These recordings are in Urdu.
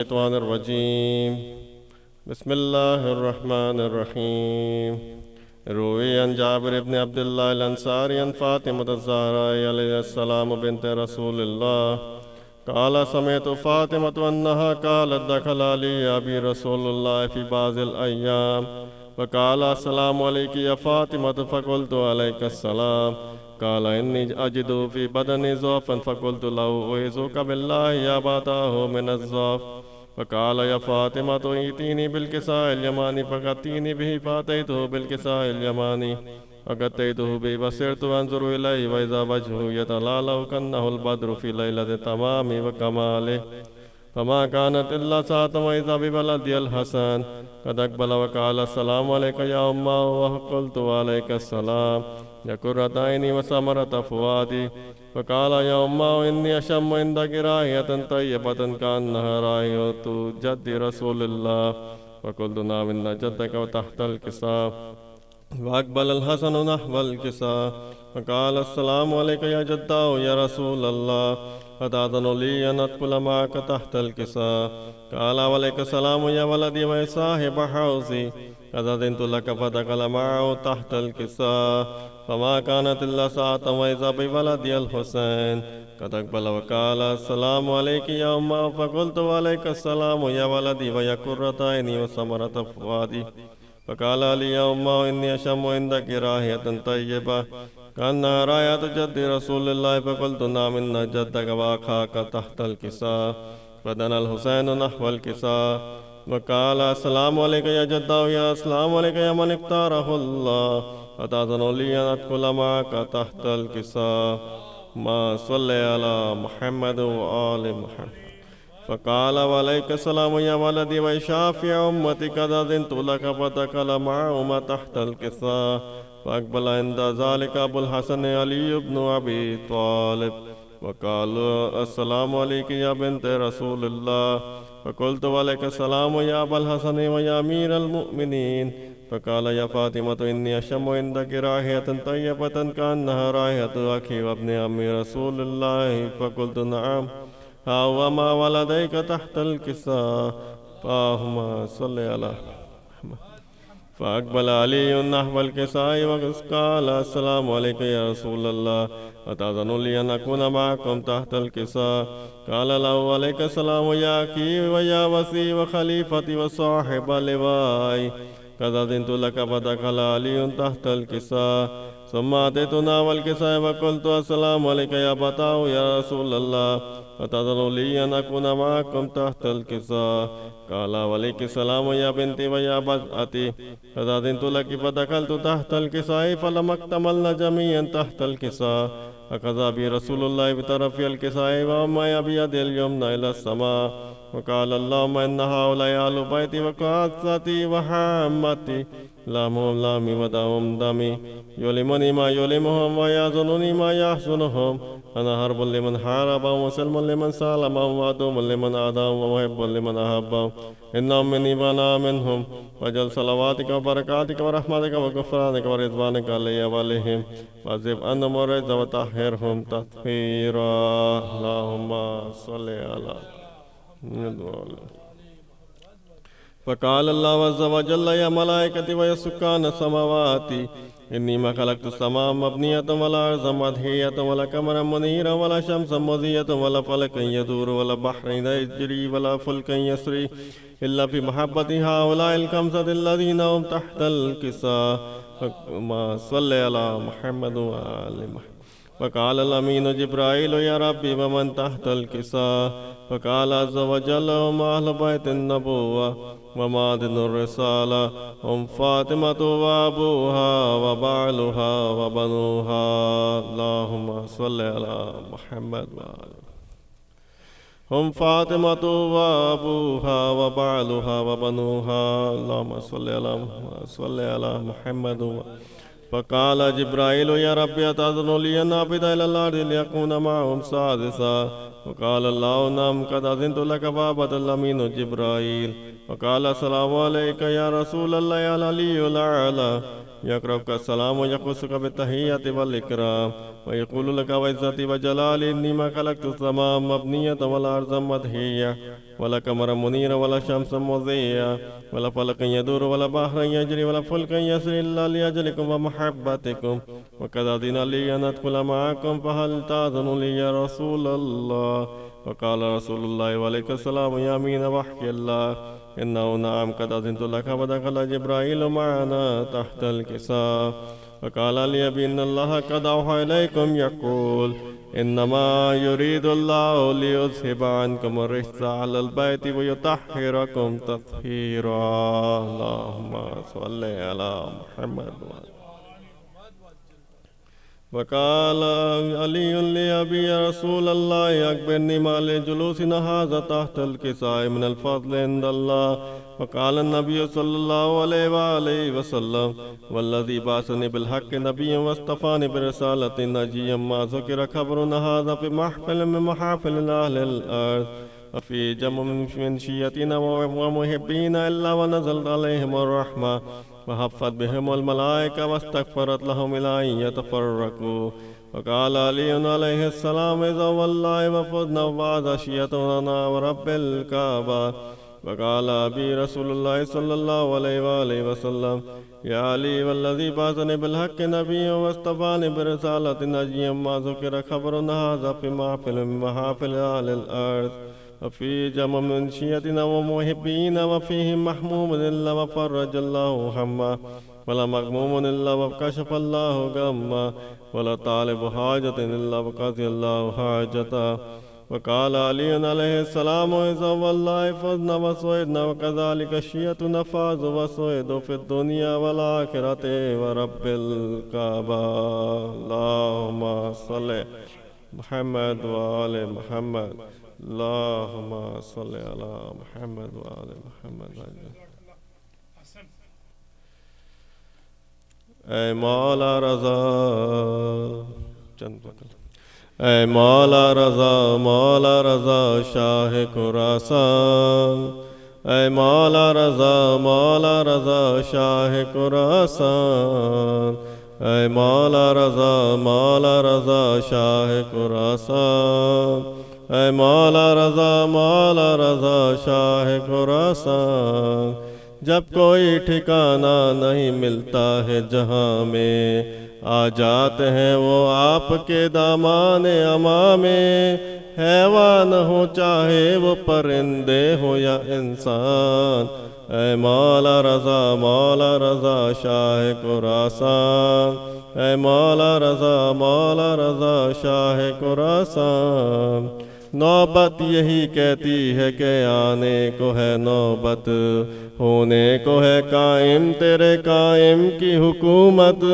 الشيطان الرجيم بسم الله الرحمن الرحيم روي عن جابر بن عبد الله الأنصاري عن فاطمة الزهراء عليه السلام بنت رسول الله قال سمعت فاطمة أنها قالت دخل علي أبي رسول الله في بعض الأيام فقال السلام عليك يا فاطمة فقلت عليك السلام قال إني أجد في بدني ضعفا فقلت له أعيذك بالله يا أبتاه من الضعف فقال يا فاطمة ائتيني بالكساء اليماني فغطيني به فأتيته بالكساء اليماني فغطيته به فصرت أنظر إليه وإذا وجهه يتلألأ كأنه البدر في ليلة تمام وكماله فما كانت إلا ساعة وإذا بولدي الحسن قد أقبل وقال السلام عليك يا أمه وقلت وعليك السلام يا قرة عيني وثمرة فؤادي فقال يا أمه إني أشم عندك رائحة طيبة كأنها رائحة جد رسول الله فقلت نعم إن جدك وتحت الكساء وأقبل الحسن نحو الكساء فقال السلام عليك يا جداه يا رسول الله فتأذن لي أن أدخل معك تحت الكساء قال وعليك السلام يا ولدي ويا صاحب حوزي قد أذنت لك فدخل معه تحت الكساء فما كانت إلا ساعة وإذا بولدي الحسين قد أقبل وقال السلام عليك يا أمه فقلت وعليك السلام يا ولدي ويا قرة عيني وثمرة فؤادي فقال لي يا أمه إني أشم عندك رائحة طيبة كأنها رائحة جد رسول الله فقلت نعم إن جدك وأخاك تحت الكساء فدنا الحسين نحو الكساء وقال السلام عليك يا جداه يا السلام عليك يا من اختاره الله فتأذن لي أن أدخل معك تحت الكساء ما صلى على محمد وآل محمد فقال وعليك السلام يا ولدي وشافع أمتي قد أذنت لك فدخل معهما تحت الكساء فأقبل عند ذلك أبو الحسن علي بن أبي طالب وقال السلام عليك يا بنت رسول الله فقلت وعليك السلام يا أبا الحسن ويا أمير المؤمنين فقال يا فاطمة إني أشم عندك رائحة طيبة كأنها رائحة أخي وابن عم رسول الله فقلت نعم ها هو ما ولديك تحت الكساء اللهم صل على محمد فأقبل علي نحو الكساء وقال السلام عليك يا رسول الله أتأذن لي أن أكون معكم تحت الكساء قال له عليك السلام يا أخي ويا وصي وخليفتي وصاحب لواي قد أذنت لك فدخل علي تحت الكساء ثم أتيتنا والكساء وقلت السلام عليك يا أبتاه يا رسول الله أتأذن لي أن أكون معكم تحت الكساء قال وعليك السلام يا بنتي ويا بنتي قد أذنت لك فدخلت تحت الكساء فلما اكتملنا جميعا تحت الكساء أخذ بي رسول الله بطرف الكساء وأما بيد اليمنى إلى السماء وقال اللهم إن هؤلاء أهل بيتي وقاصتي وحامتي لهم لامي ودهم دمي يلمني ما يلمهم ويحزنني ما يحزنهم أنا حرب لمن حاربهم وسلم لمن سالمهم وعدو لمن عاداهم ومحب لمن أحبهم إنهم مني وأنا منهم وجل صلواتك وبركاتك ورحمتك وغفرانك ورضوانك علي وعليهم وعذب عنهم ورد وطهرهم تطهيرا اللهم صل على فقال الله عز وجل يا ملائكتي ويا سكان السماوات إني ما خلقت السماء مبنية ولا أرضا مدحية ولا قمرا منيرا ولا شمسا مضية ولا فلكا يدور ولا بحر يجري ولا فلكا يسري إلا في محبة هؤلاء الخمسة الذين هم تحت الكساء ما صلى على محمد وآل محمد فقال الأمين جبرائيل يا ربي ومن تحت الكساء فقال عز وجل هم أهل بيت النبوة ومعدن الرسالة هم فاطمة وأبوها وبعلها وبنوها اللهم صل على محمد وآله هم فاطمة وأبوها وبعلها وبنوها اللهم صل على محمد فقال جبرائيل يا ربي أتأذن لي أن أعبد إلى الأرض ليكون معهم سادسا وقال الله نعم قد أذنت لك فأبت الأمين جبرائيل وقال السلام عليك يا رسول الله يا العلي الأعلى يقرأك السلام ويخصك بالتحية والإكرام ويقول لك وعزتي وجلالي إني ما خلقت السماء مبنية والأرض مدحية ولا قمر منير ولا شمس مضية ولا فلك يدور ولا بحر يجري ولا فلك يسري إلا لأجلكم ومحبتكم وقد أذن لي أن أدخل معكم فهل تأذن لي يا رسول الله وقال رسول الله وعليك السلام يا أمين وحي الله إنه نعم قد أذنت لك ودخل جبرائيل معنا تحت الكساء وقال لي بأن الله قد أوحى إليكم يقول إنما يريد الله ليذهب عنكم الرجس على البيت ويطهركم تطهيرا اللهم صل على محمد وقال علي لأبي يا رسول الله أخبرني ما لجلوسنا هذا تحت الكساء من الفضل عند الله وقال النبي صلى الله عليه وآله وسلم والذي بعثني بالحق نبيا واصطفاني برسالة نجيا ما ذكر خبرنا هذا في محفل من محافل أهل الأرض وفي جمع من شيتنا ومحبين إلا ونزلت عليهم الرحمة وحفت بهم الملائكة واستغفرت لهم إلى أن يتفرقوا وقال علي عليه السلام إذا والله وفضنا بعد شيتنا ورب الكعبة وقال أبي رسول الله صلى الله عليه وآله وسلم يا علي والذي بعثني بالحق نبيا واصطفاني برسالة نجيا ما ذكر خبرنا هذا في محفل من محافل أهل الأرض وفي جمع من شيتنا ومحبين وفيهم محموم إلا وفرج الله همه ولا مغموم إلا وكشف الله غمه ولا طالب حاجة إلا وقضي الله حاجته وقال علي عليه السلام إذا والله فزنا وسعدنا وكذلك شيتنا فاز وسعد في الدنيا والآخرة ورب الكعبة اللهم صل محمد وآل محمد اللهم صل على محمد وآل محمد اے مولا رضا اے مولا رضا شاہ خراسان اے مولا رضا شاہ خراسان اے مولا رضا شاہ خراسان اے مولا رضا شاہ خراسان جب کوئی ٹھکانہ نہیں ملتا ہے جہاں میں آ جاتے ہیں وہ آپ کے دامان اما میں حیوان ہو چاہے وہ پرندے ہو یا انسان اے مولا رضا شاہ خراسان اے مولا رضا شاہ خراسان نوبت یہی کہتی ہے کہ آنے کو ہے نوبت ہونے کو ہے قائم تیرے قائم کی حکومت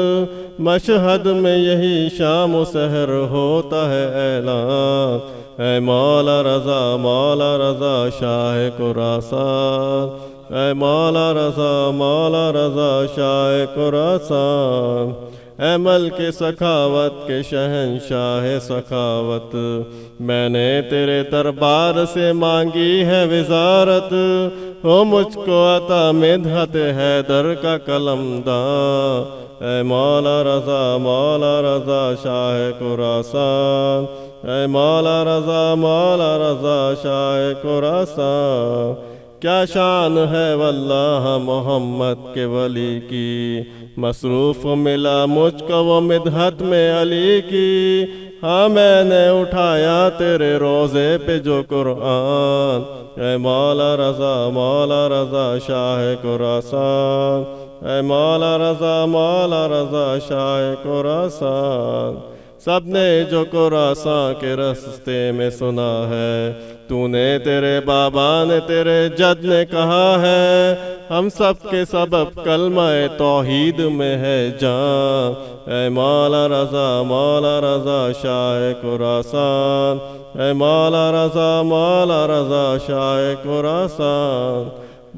مشہد میں یہی شام و سحر ہوتا ہے اعلان اے مولا رضا شاہ خراسان اے مولا رضا شاہ خراسان اے ملک سخاوت کے شہنشاہ سخاوت میں نے تیرے دربار سے مانگی ہے وزارت ہو مجھ کو عطا مدحت حیدر کا قلمدان اے مولا رضا شاہ خراسان اے مولا رضا شاہ خراسان کیا شان ہے واللہ محمد کے ولی کی مصروف ملا مجھ کو وہ مدحت میں علی کی ہاں میں نے اٹھایا تیرے روزے پہ جو قرآن اے مولا رضا شاہ خراسان اے مولا رضا شاہ خراسان سب نے جو خراسان کے رستے میں سنا ہے تو نے تیرے بابا نے تیرے جد نے کہا ہے ہم سب کے سبب کلمہ توحید میں ہے جان اے مولا رضا شاہ خراسان اے مولا رضا شاہ خراسان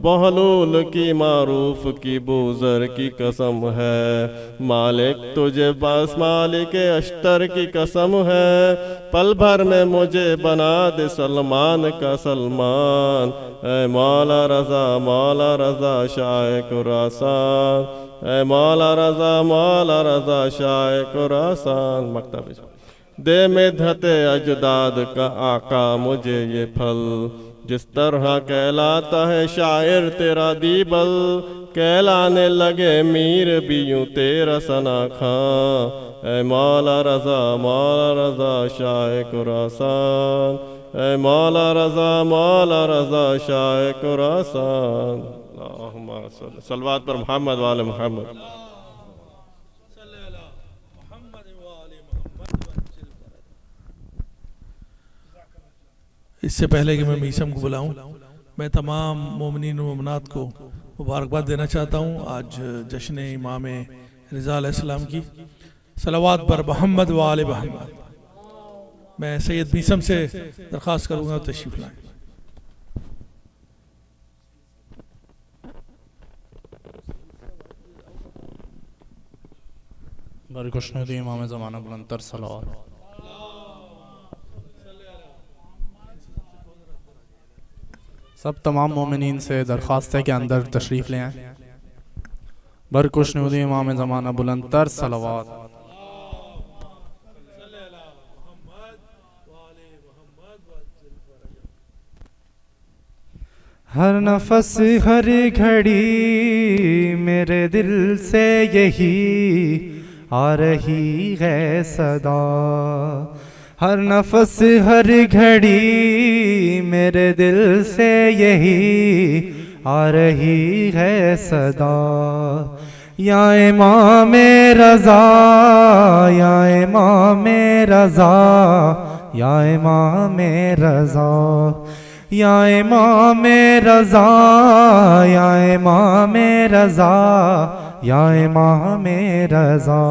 بہلول کی معروف کی بوزر کی قسم ہے، مالک تجھے بس مالک اشتر کی قسم ہے، پل بھر میں مجھے بنا دے سلمان کا سلمان، اے مولا رضا مولا رضا شاہ خراسان، اے مولا رضا شاہ خراسان۔ مکتب دے مدحت اجداد کا آقا مجھے یہ پھل، جس طرح کہلاتا ہے شاعر تیرا دیبل، کہلانے لگے میر بھی یوں تیرا ثنا خاں، اے مولا رضا شاہ خراسان، اے مولا رضا شاہ خراسان۔ اللہم صل صلوات پر محمد وآل محمد۔ اس سے پہلے کہ میں میسم کو بلاؤں، میں تمام مومنین و مومنات کو مبارکباد دینا چاہتا ہوں آج جشن امام رضا علیہ السلام کی۔ صلوات پر محمد و آل محمد۔ میں سید میسم سے درخواست کروں گا تشریف لائیں۔ برگشنودی امام زمانہ بلندتر صلوات۔ سب تمام مومنین سے درخواست ہے کہ اندر تشریف لے آئیں۔ برکشنودی امام زمانہ بلندتر صلوات۔ ہر نفس ہر گھڑی میرے دل سے یہی آ رہی ہے صدا، ہر نفس ہر گھڑی میرے دل سے یہی آ رہی ہے صدا، یا امام رضا یا امام رضا یا امام رضا یا امام رضا یا امام رضا یا امام رضا،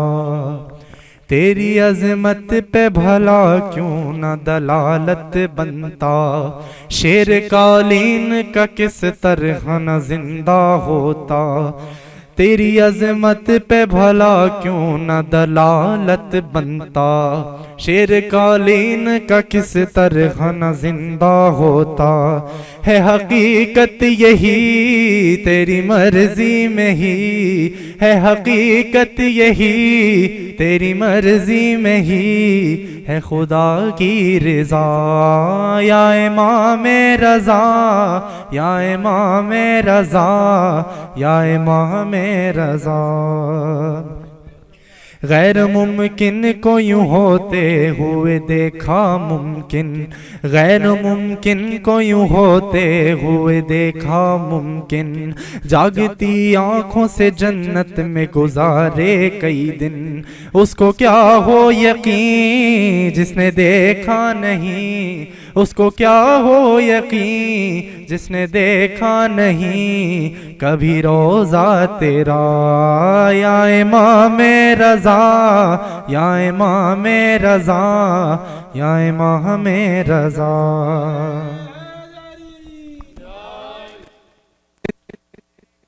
تیری عظمت پہ بھلا کیوں نہ دلالت بنتا، شیر قالین کا کس طرح نہ زندہ ہوتا، تیری عظمت پہ بھلا کیوں نہ دلالت بنتا، شیر قالین کا کس طرح نہ زندہ ہوتا، ہے حقیقت یہی تیری مرضی میں ہی، ہے حقیقت یہی تیری مرضی میں ہی، ہے خدا کی رضا، یا امام رضا یا امام رضا یا امام رضا، غیر ممکن کو یوں ہوتے ہوئے دیکھا ممکن، غیر ممکن کو یوں ہوتے ہوئے دیکھا ممکن، جاگتی آنکھوں سے جنت میں گزارے کئی دن، اس کو کیا ہو یقین جس نے دیکھا نہیں، اس کو کیا ہو یقین جس نے دیکھا نہیں کبھی روزہ تیرا، یا امام رضا یا امام رضا یا امام رضا،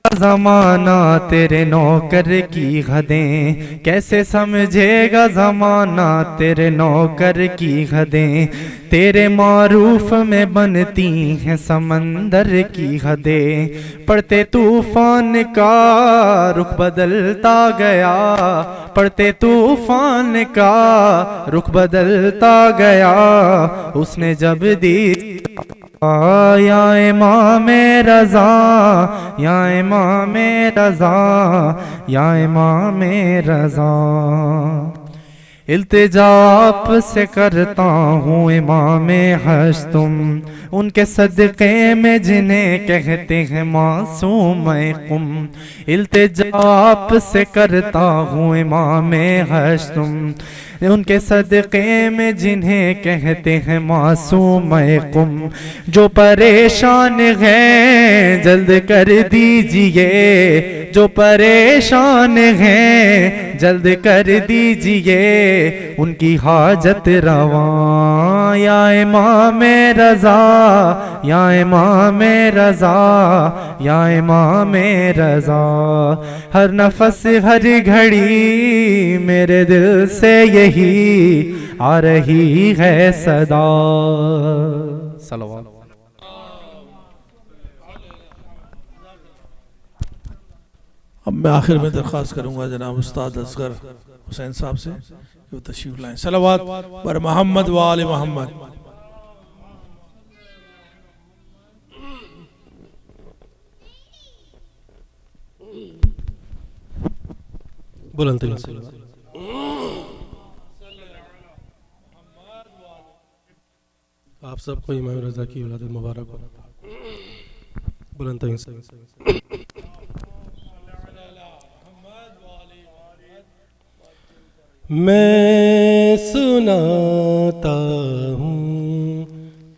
زمانہ تیرے نوکر کی حدیں کیسے سمجھے گا، زمانہ تیرے نوکر کی حدیں تیرے معروف میں بنتی ہیں سمندر کی حدیں، پڑھتے طوفان کا رخ بدلتا گیا، پڑھتے طوفان کا رخ بدلتا گیا، اس نے جب دی یا امام رضا یا امام رضا یا امام رضا، التجا آپ سے کرتا ہوں امام ہشتم، ان کے صدقے میں جنہیں کہتے ہیں معصوم قم، التجا آپ سے کرتا ہوں امام ہشتم، ان کے صدقے میں جنہیں کہتے ہیں معصوم قم، جو پریشان ہیں جلد کر دیجئے، جو پریشان ہیں جلد کر دیجئے، ان کی حاجت رواں یا امام رضا، یا امام رضا، یا امام رضا۔ ہر نفس ہر گھڑی میرے دل سے یہی آ رہی ہے صدا۔ صلوات۔ اب میں آخر میں درخواست کروں گا جناب استاد اصغر حسین صاحب سے کہ وہ تشریف لائیں۔ صلوات بر محمد و آل محمد۔ بلند آپ سب کو امام رضا کی ولادت مبارک ہو۔ بلند میں سناتا ہوں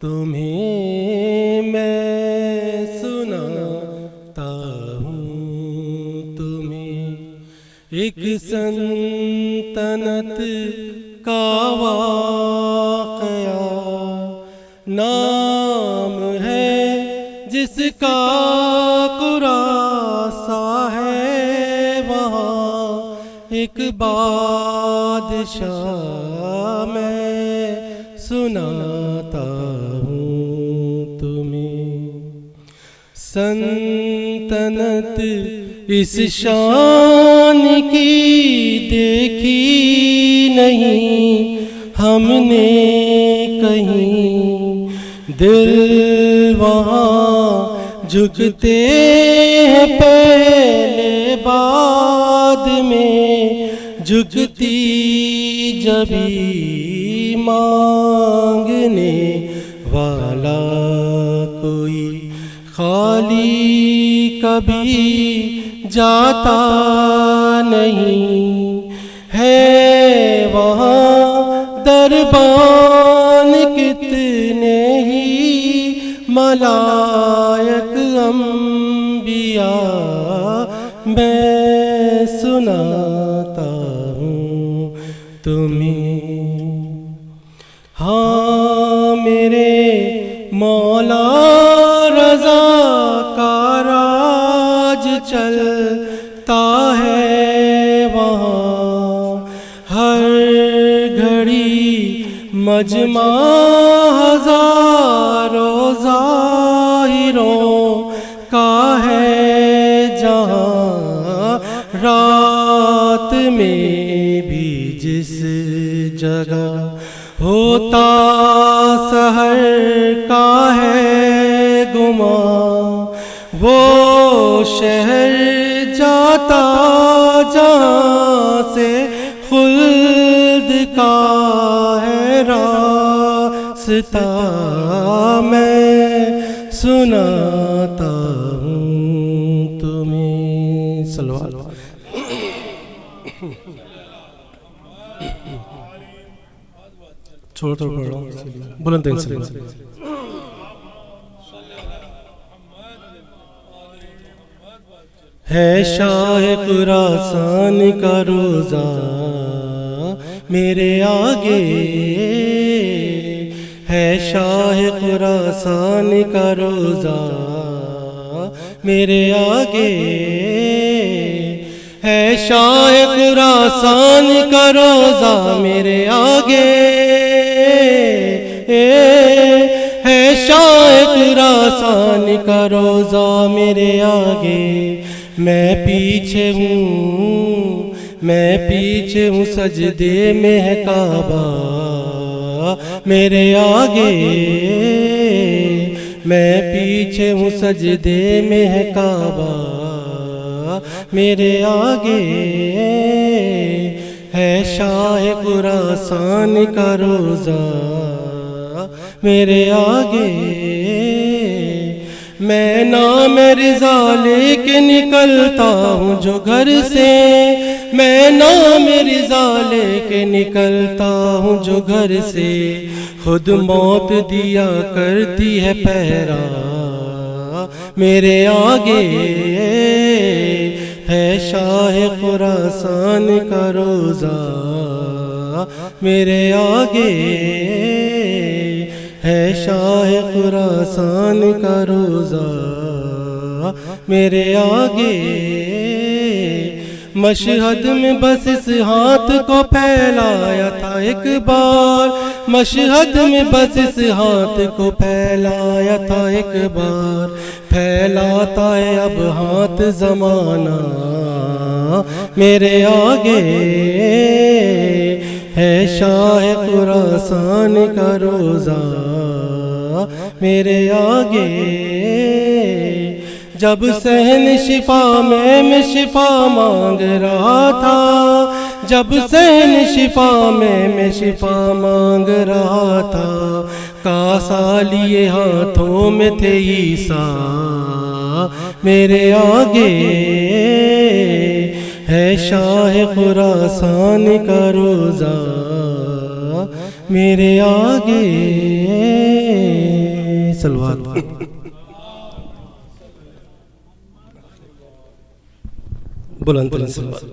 تمہیں، میں سناتا ہوں تمہیں ایک سلطنت کا واقعہ، نام ہے جس کا قراصہ ہے وہاں ایک بادشاہ، میں سناتا ہوں تمہیں سلطنت اس شان کی دیکھی نہیں ہم نے کہیں، دل وہاں جھکتے ہیں پہلے بعد میں، جھکتی جبھی مانگنے والا کوئی خالی کبھی جاتا نہیں ہے، وہاں دربان کتنے ہی ملائک انبیاء، میں سناتا ہوں تمہیں۔ ہاں میرے مولا رضا کا راج چلتا ہے وہاں، ہر گھڑی مجمع ہزاروں ظاہروں کا ہے جہاں، رات میں بھی جس جگہ ہوتا سحر کا ہے گمان، وہ شہر جاتا جہاں سے خلد کا ہے راستہ، میں سناتا ہوں تمہیں۔ صلوات۔ چھوڑ پڑھ رہا ہوں، بلند ہے شاہ خراسان کا روزہ میرے آگے، ہے شاہ خراسان کا روزہ میرے آگے، ہے شاہ خراسان کا روزہ میرے آگے، ہے شاہ خراسان کا روزہ میرے آگے، میں پیچھے ہوں، میں پیچھے ہوں سجدے میں ہے کعبہ میرے آگے، میں پیچھے ہوں سجدے میں ہے کعبہ میرے آگے، ہے شاہ خراسان کا روزہ میرے آگے، میں نام رضا لے کے نکلتا ہوں جو گھر سے، میں نام رضا لے کے نکلتا ہوں جو گھر سے، خود موت دیا کرتی ہے پہرا میرے آگے ہے شاہ خراسان کا روزہ، میرے آگے ہے شاہ خراسان کا روزہ، میرے آگے مشہد میں بس اس ہاتھ کو پھیلایا تھا ایک بار، مشہد میں بس اس ہاتھ کو پھیلایا تھا ایک بار، پھیلاتا ہے اب ہاتھ زمانہ میرے آگے ہے شاہ خراسان کا روزہ، میرے آگے جب صحن شفا میں شفا مانگ رہا تھا، جب صحن شفا میں شفا مانگ رہا تھا، کاسا لیے ہاتھوں میں تھے عیسیٰ میرے آگے ہے شاہ خراسان کا روزہ، میرے آگے صلوات بلند بلند صلوات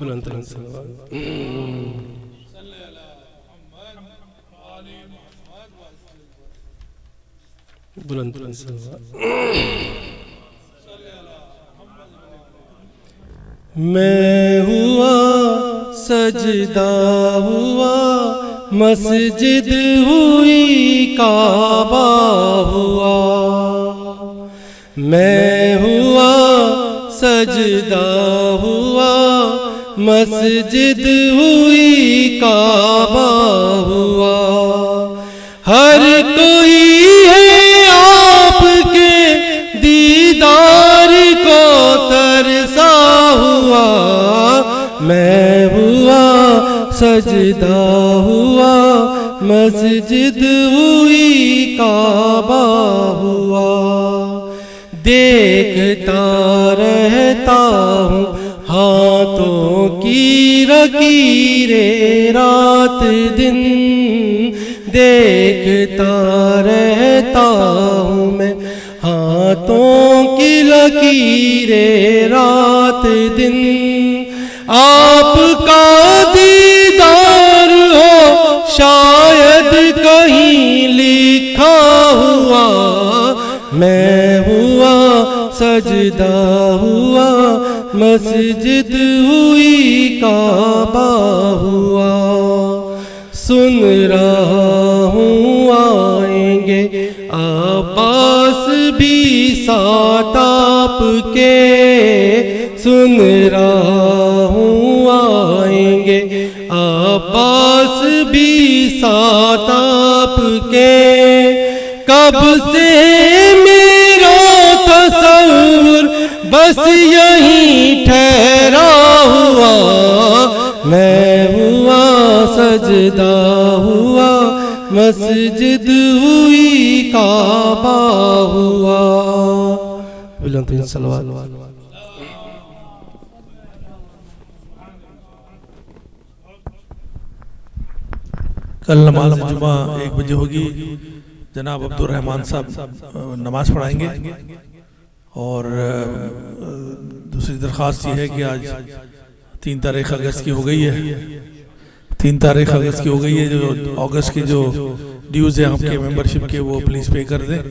بلند بلند صلوات بلند بلند صلوات۔ میں ہوا سجدہ ہوا مسجد ہوئی کعبہ ہوا، میں ہوا سجدہ ہوا مسجد ہوئی کعبہ ہوا، ہر کوئی ہے آپ کے دیدار کو ترسا ہوا، میں ہوا سجدہ ہوا مسجد ہوئی کعبہ ہوا، دیکھتا رہتا ہوں ہاتھوں کی لکیریں رات دن، دیکھتا رہتا ہوں میں ہاتھوں کی لکیریں رات دن، آپ کا دیدار ہو شاید کہیں لکھا ہوا، میں ہوا سجدہ ہوا مسجد ہوئی کعبہ ہوا، سن رہا ہوں آئیں گے عباس بھی ساتھ آپ کے، سن رہا ہوں آئیں گے عباس بھی ساتھ آپ کے، کب سے میرا تصور بس یہیں ٹھہرا ہوا، میں ہوا سجدہ ہوا مسجد ہوئی کعبہ ہوا، بلند صلوات۔ کل نماز جمعہ 1 بجے ہوگی، جناب عبد الرحمن صاحب نماز پڑھائیں گے، اور دوسری درخواست یہ ہے کہ آج 3 تاریخ اگست کی ہو گئی ہے، 3 تاریخ اگست کی ہو گئی ہے، جو اگست کے جو ڈیوز ہیں آپ کے ممبرشپ کے وہ پلیز پے کر دیں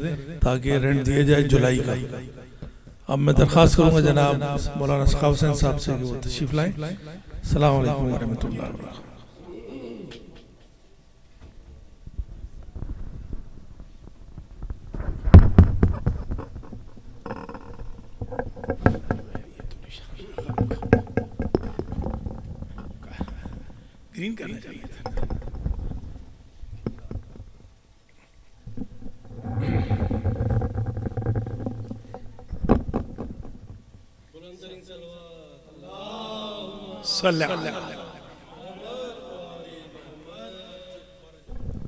تاکہ رینٹ دیا جائے جولائی کا۔ اب میں درخواست کروں گا جناب مولانا سخاوت حسین صاحب سے کہ وہ تشریف لائیں۔ السلام علیکم ورحمۃ اللہ وبرکاتہ۔ گرین کرنا چاہیے تھا۔ صلی اللہ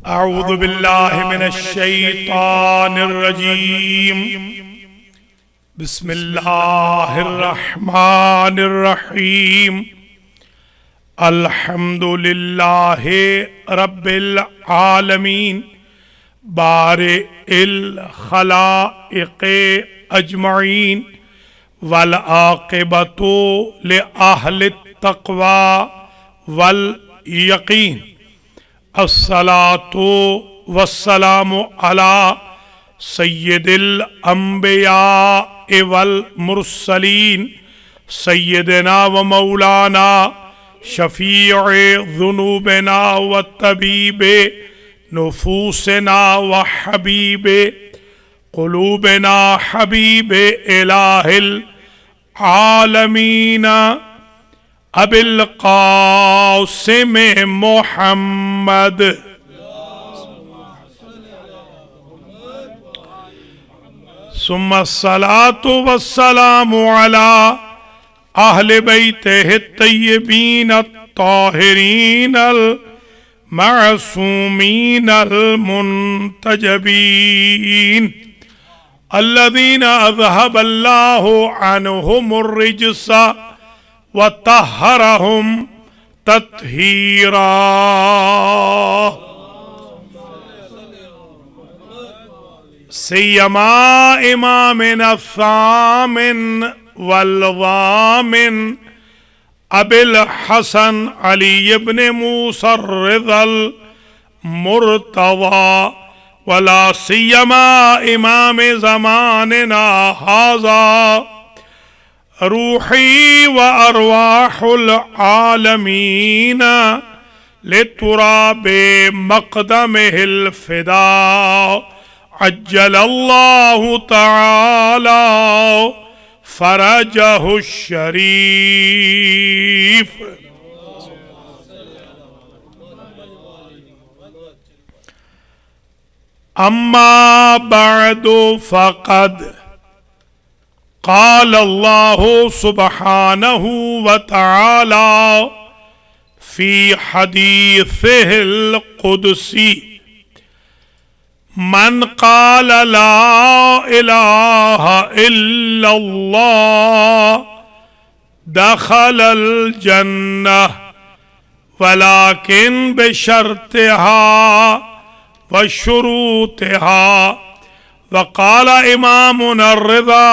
اعوذ باللہ من الشیطان الرجیم بسم اللہ الرحمن الرحیم الحمد للہ رب العالمین بارئ الخلائق اجمعین والعاقبۃ لأہل التقوی والیقین الصلاۃ والسلام علی سید الانبیاء والمرسلین سیدنا و مولانا شفیع ذنوبنا و طبیب نفوسنا و حبیب قلوبنا حبیب الہ العالمین ابی القاسم محمد ثم الصلاة والسلام على أهل بيته الطيبين الطاهرين المعصومين المنتجبين الذين أذهب الله عنهم الرجس وطهرهم تطهيرا سیما امامنا الثامن والضامن ابی الحسن علی ابن موسی الرضا المرتضی ولا سیما امام زماننا هذا روحی و ارواح العالمین لتراب مقدمه الفداء عجل اللہ تعالی فرجہ الشریف اما بعد فقد قال اللہ سبحانہ وتعالی فی حدیثہ القدسی من قال لا الہ الا اللہ دخل الجنہ ولكن بشرطها وشروطها وقال امامنا الرضا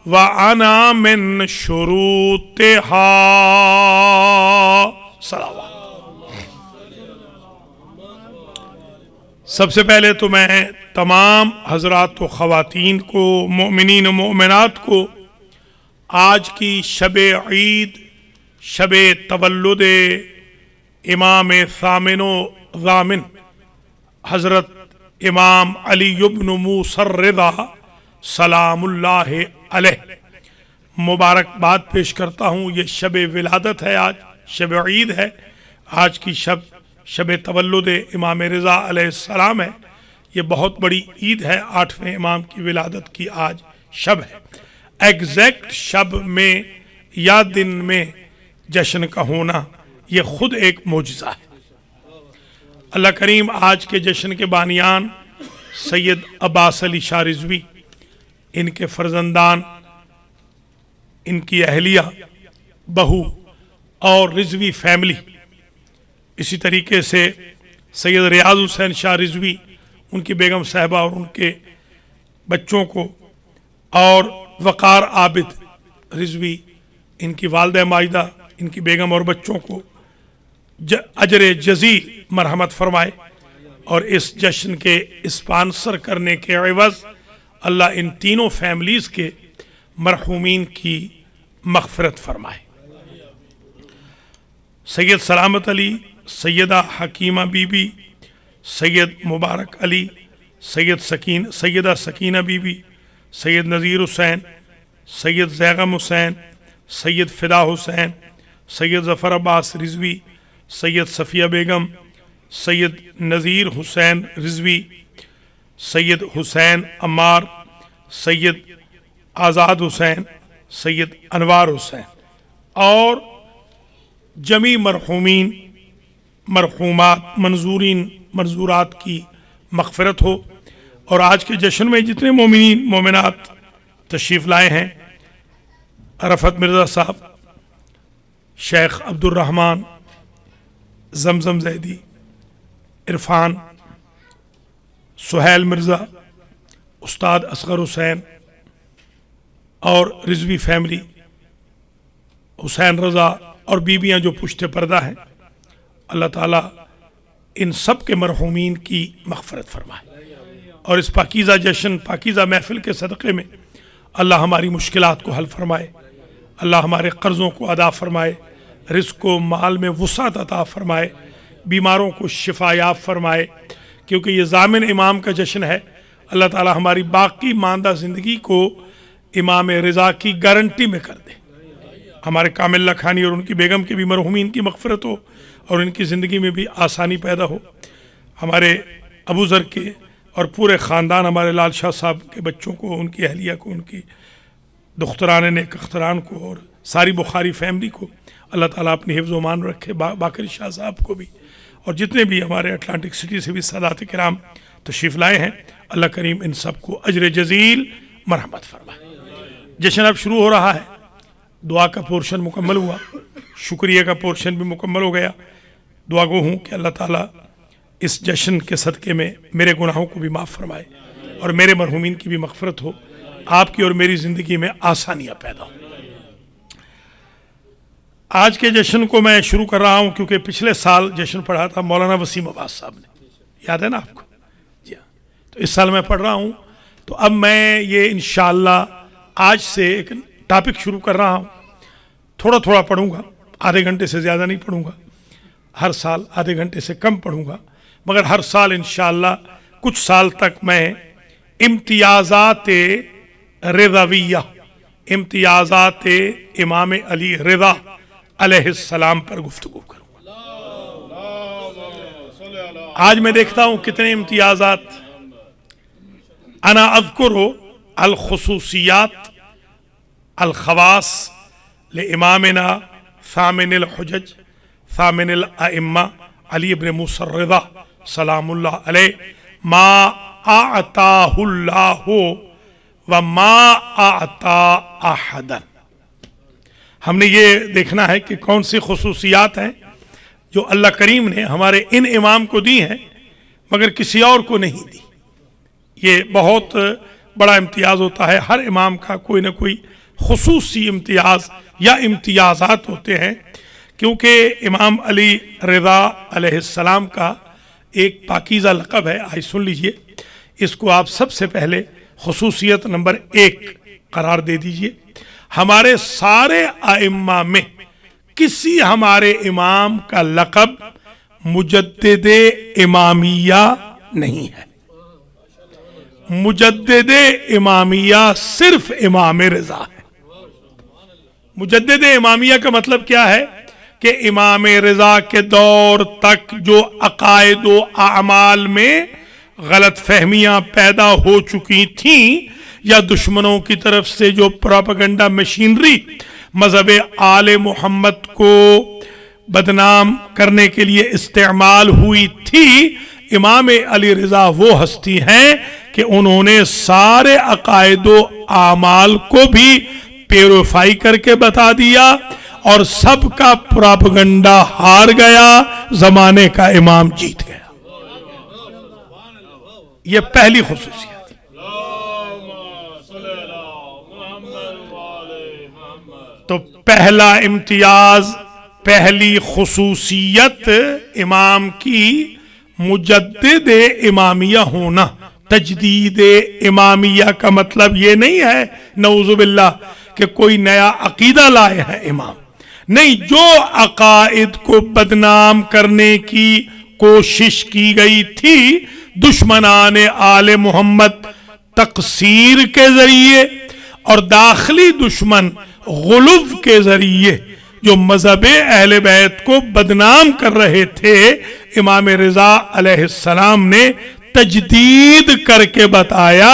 وانا من شروطها صلوات. سب سے پہلے تو میں تمام حضرات و خواتین کو مومنین و مومنات کو آج کی شب عید شب تولد امام ثامن و ضامن حضرت امام علی بن موسی الرضا سلام اللہ علیہ مبارکباد پیش کرتا ہوں. یہ شب ولادت ہے، آج شب عید ہے، آج کی شب تولد امام رضا علیہ السلام ہے. یہ بہت بڑی عید ہے، 8ویں امام کی ولادت کی آج شب ہے. ایگزیکٹ شب میں یا دن میں جشن کا ہونا یہ خود ایک معجزہ ہے. اللہ کریم آج کے جشن کے بانیان سید عباس علی شاہ رضوی، ان کے فرزندان، ان کی اہلیہ، بہو اور رضوی فیملی، اسی طریقے سے سید ریاض حسین شاہ رضوی، ان کی بیگم صاحبہ اور ان کے بچوں کو، اور وقار عابد رضوی، ان کی والدہ ماجدہ، ان کی بیگم اور بچوں کو اجر جزیل مرحمت فرمائے، اور اس جشن کے اسپانسر کرنے کے عوض اللہ ان تینوں فیملیز کے مرحومین کی مغفرت فرمائے. سید سلامت علی، سیدہ حکیمہ بی بی، سید مبارک علی، سیدہ سکینہ بی بی، سید نذیر حسین، سید زیغم حسین، سید فدا حسین، سید ظفر عباس رضوی، سید صفیہ بیگم، سید نذیر حسین رضوی، سید حسین عمار، سید آزاد حسین، سید انوار حسین، اور جمی مرحومین مرحومات منظورات کی مغفرت ہو. اور آج کے جشن میں جتنے مومنین مومنات تشریف لائے ہیں رفعت مرزا صاحب, شیخ عبد الرحمن, زمزم زیدی, عرفان, سہیل مرزا, استاد اصغر حسین اور رضوی فیملی, حسین رضا اور بیویاں جو پشت پردہ ہیں. اللہ تعالیٰ ان سب کے مرحومین کی مغفرت فرمائے, اور اس پاکیزہ جشن, پاکیزہ محفل کے صدقے میں اللہ ہماری مشکلات کو حل فرمائے, اللہ ہمارے قرضوں کو ادا فرمائے, رزق و مال میں وسعت عطا فرمائے, بیماروں کو شفا یاب فرمائے, کیونکہ یہ ضامن امام کا جشن ہے. اللہ تعالیٰ ہماری باقی ماندہ زندگی کو امام رضا کی گارنٹی میں کر دے. ہمارے کامل لکھانی اور ان کی بیگم کے بھی مرحومین کی مغفرت ہو, اور ان کی زندگی میں بھی آسانی پیدا ہو. ہمارے ابو ذر کے اور پورے خاندان, ہمارے لال شاہ صاحب کے بچوں کو, ان کی اہلیہ کو, ان کی دختران نیک اختران کو, اور ساری بخاری فیملی کو اللہ تعالیٰ اپنی حفظ و امان رکھے. باقر شاہ صاحب کو بھی, اور جتنے بھی ہمارے اٹلانٹک سٹی سے بھی سادات کرام تشریف لائے ہیں, اللہ کریم ان سب کو اجر جزیل مرحمت فرمائے. جشن اب شروع ہو رہا ہے. دعا کا پورشن مکمل ہوا, شکریہ کا پورشن بھی مکمل ہو گیا. دعا گو ہوں کہ اللہ تعالیٰ اس جشن کے صدقے میں میرے گناہوں کو بھی معاف فرمائے, اور میرے مرحومین کی بھی مغفرت ہو, آپ کی اور میری زندگی میں آسانیاں پیدا ہوں. آج کے جشن کو میں شروع کر رہا ہوں کیونکہ پچھلے سال جشن پڑھا تھا مولانا وسیم عباس صاحب نے, یاد ہے نا آپ کو؟ جی ہاں. تو اس سال میں پڑھ رہا ہوں, تو اب میں یہ انشاءاللہ آج سے ایک ٹاپک شروع کر رہا ہوں. تھوڑا تھوڑا پڑھوں گا, آدھے گھنٹے سے زیادہ نہیں پڑھوں گا, ہر سال آدھے گھنٹے سے کم پڑھوں گا, مگر ہر سال انشاءاللہ کچھ سال تک میں امتیازات رضویہ, امتیازات امام علی رضا علیہ السلام پر گفتگو کروں گا. آج میں دیکھتا ہوں کتنے امتیازات. انا اذکر الخصوصیات الخواص لامامنا ثامن الحجج ثامن الائمہ علی ابن موسیٰ الرضا سلام اللہ علیہ ما اعطاہ اللہ وما اعطا احدا. ہم نے یہ دیکھنا ہے کہ کون سی خصوصیات ہیں جو اللہ کریم نے ہمارے ان امام کو دی ہیں مگر کسی اور کو نہیں دی. یہ بہت بڑا امتیاز ہوتا ہے. ہر امام کا کوئی نہ کوئی خصوصی امتیاز یا امتیازات ہوتے ہیں, کیونکہ امام علی رضا علیہ السلام کا ایک پاکیزہ لقب ہے. آج سن لیجئے, اس کو آپ سب سے پہلے خصوصیت نمبر 1 قرار دے دیجئے. ہمارے سارے ائمہ میں کسی ہمارے امام کا لقب مجدد امامیہ نہیں ہے. مجدد امامیہ صرف امام رضا ہے. مجدد امامیہ کا مطلب کیا ہے کہ امام رضا کے دور تک جو عقائد و اعمال میں غلط فہمیاں پیدا ہو چکی تھیں یا دشمنوں کی طرف سے جو پروپیگنڈا مشینری مذہب آل محمد کو بدنام کرنے کے لیے استعمال ہوئی تھی, امام علی رضا وہ ہستی ہیں کہ انہوں نے سارے عقائد و اعمال کو بھی پیوریفائی کر کے بتا دیا اور سب کا پروپیگنڈا ہار گیا, زمانے کا امام جیت گیا. یہ پہلی خصوصیت. تو پہلا امتیاز, پہلی خصوصیت امام کی مجدد امامیہ ہونا. تجدید امامیہ کا مطلب یہ نہیں ہے نعوذ باللہ کہ کوئی نیا عقیدہ لائے ہیں امام, نہیں. جو عقائد کو بدنام کرنے کی کوشش کی گئی تھی دشمنان آل محمد تقصیر کے ذریعے اور داخلی دشمن غلو کے ذریعے جو مذہب اہل بیت کو بدنام کر رہے تھے, امام رضا علیہ السلام نے تجدید کر کے بتایا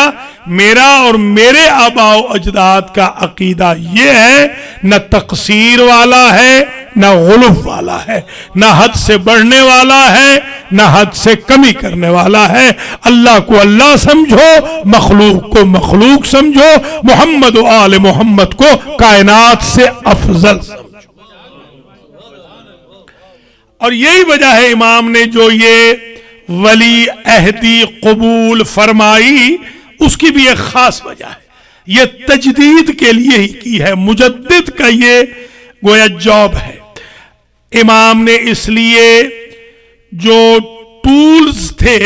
میرا اور میرے آباء و اجداد کا عقیدہ یہ ہے, نہ تقصیر والا ہے نہ غلو والا ہے، نہ حد سے بڑھنے والا ہے، نہ حد سے کمی کرنے والا ہے۔ اللہ کو اللہ سمجھو، مخلوق کو مخلوق سمجھو، محمد و آل محمد کو کائنات سے افضل سمجھو۔ اور یہی وجہ ہے امام نے جو یہ ولی عہدی قبول فرمائی، اس کی بھی ایک خاص وجہ ہے، یہ تجدید کے لیے ہی کی ہے، مجدد کا یہ گویا جاب ہے۔ امام نے اس لیے جو ٹولز تھے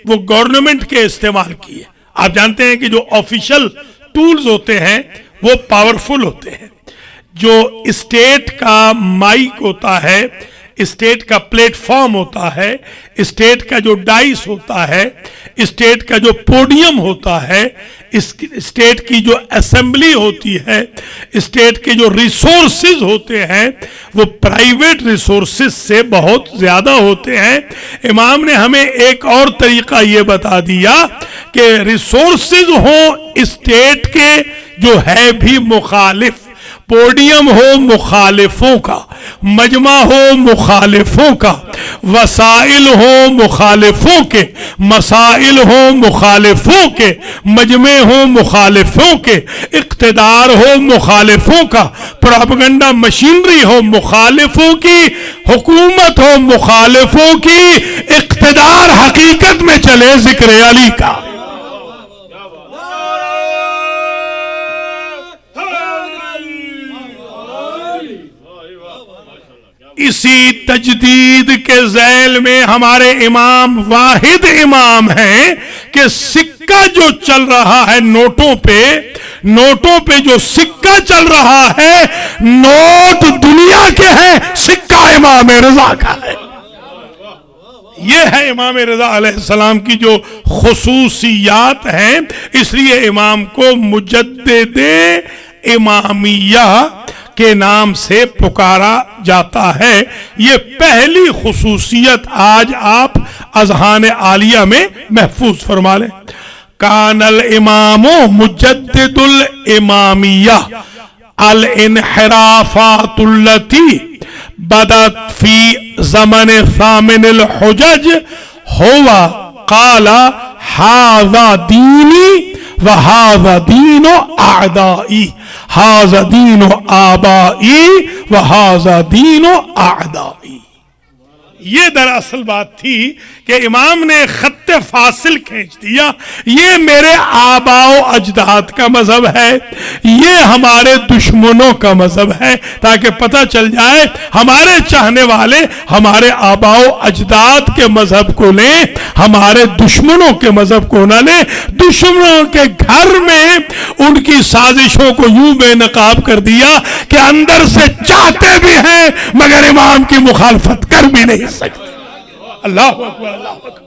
وہ گورنمنٹ کے استعمال کیے۔ آپ جانتے ہیں کہ جو آفیشل ٹولز ہوتے ہیں وہ پاورفل ہوتے ہیں۔ جو اسٹیٹ کا مائک ہوتا ہے، اسٹیٹ کا پلیٹ فارم ہوتا ہے، اسٹیٹ کا جو ڈائس ہوتا ہے، اسٹیٹ کا جو پوڈیم ہوتا ہے، اسٹیٹ کی جو اسمبلی ہوتی ہے، اسٹیٹ کے جو ریسورسز ہوتے ہیں وہ پرائیویٹ ریسورسز سے بہت زیادہ ہوتے ہیں۔ امام نے ہمیں ایک اور طریقہ یہ بتا دیا کہ ریسورسز ہوں اسٹیٹ کے جو ہے بھی مخالف، پوڈیم ہو مخالفوں کا، مجمع ہو مخالفوں کا، وسائل ہو مخالفوں کے، مسائل ہو مخالفوں کے، مجمع ہو مخالفوں کے، اقتدار ہو مخالفوں کا، پروپیگنڈا مشینری ہو مخالفوں کی، حکومت ہو مخالفوں کی، اقتدار حقیقت میں چلے ذکر علی کا۔ اسی تجدید کے ذیل میں ہمارے امام واحد امام ہیں کہ سکہ جو چل رہا ہے نوٹوں پہ جو سکہ چل رہا ہے، نوٹ دنیا کے ہیں، سکہ امام رضا کا ہے۔ یہ ہے امام رضا علیہ السلام کی جو خصوصیات ہیں، اس لیے امام کو مجدد امامیہ کے نام سے پکارا جاتا ہے۔ یہ پہلی خصوصیت آج آپ اذہان عالیہ میں محفوظ فرما لیں۔ کان الامام مجدد الامامیہ الانحرافات التي بدت في زمن ثامن الحجج هو قال هذا ديني وَهَذَا دِينُ أَعْدَائِي هَذَا دِينُ آبَائِي وَهَذَا دِينُ أَعْدَائِي۔ یہ دراصل بات تھی کہ امام نے خط فاصل کھینچ دیا، یہ میرے آباء و اجداد کا مذہب ہے، یہ ہمارے دشمنوں کا مذہب ہے، تاکہ پتہ چل جائے ہمارے چاہنے والے ہمارے آباء و اجداد کے مذہب کو لیں، ہمارے دشمنوں کے مذہب کو نہ لیں۔ دشمنوں کے گھر میں ان کی سازشوں کو یوں بے نقاب کر دیا کہ اندر سے چاہتے بھی ہیں مگر امام کی مخالفت کر بھی نہیں سکتے۔ اللہ اکبر، اللہ اکبر۔